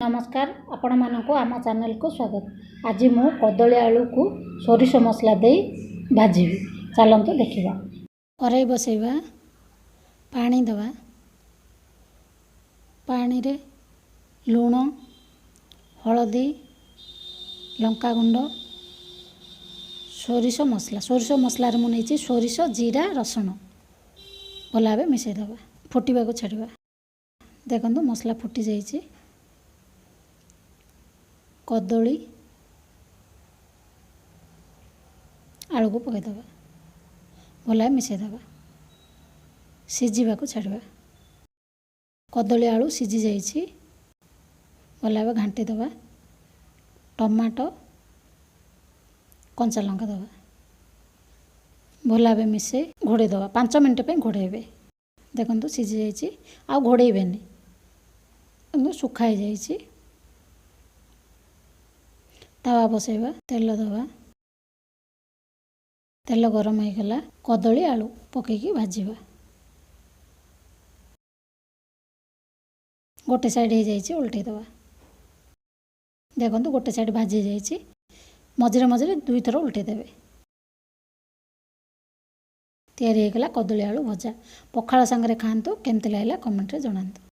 नमस्कार आपण मानक आम चैनल को स्वागत। आज मु कदली आलू को सोरिष मसला दे भाजीबी चलते देखा। कड़ाई बसैबा पानी दवा पानी रे लुण हलदी लंका गुंड सोरिष मसला रे मुझे सोरिष जीरा रसुण भल भाव मिसईदे फुटा को छाड़ा। देखो मसला फुटी जाइए कदली आलू को पकईदे भल भाव मिसईदे सीझा को छाड़ा। कदली आलू सीझी जाइए भल भाव घाटीदे टमाटो कंचा लंका दवा भल भाव मिसई घोड़ेदे 5 मिनट पे घोड़े। देखो सीझी जाइए आ घोड़ेबेनी सुखाई जाइए। तावा बसैबा तेल दवा तेल गरम हो गला कदली आलू पकईकी भाजवा। गोटे साइड हो जाइए उल्टेदवा। देखो गोटे साइड भाजी जाइए मझे मझे 2 थर उल्टेदेवे। तैयारी होगा कदली आलू भजा। पखाल सांगे खातु केमती लगे कमेंट रे जणातु।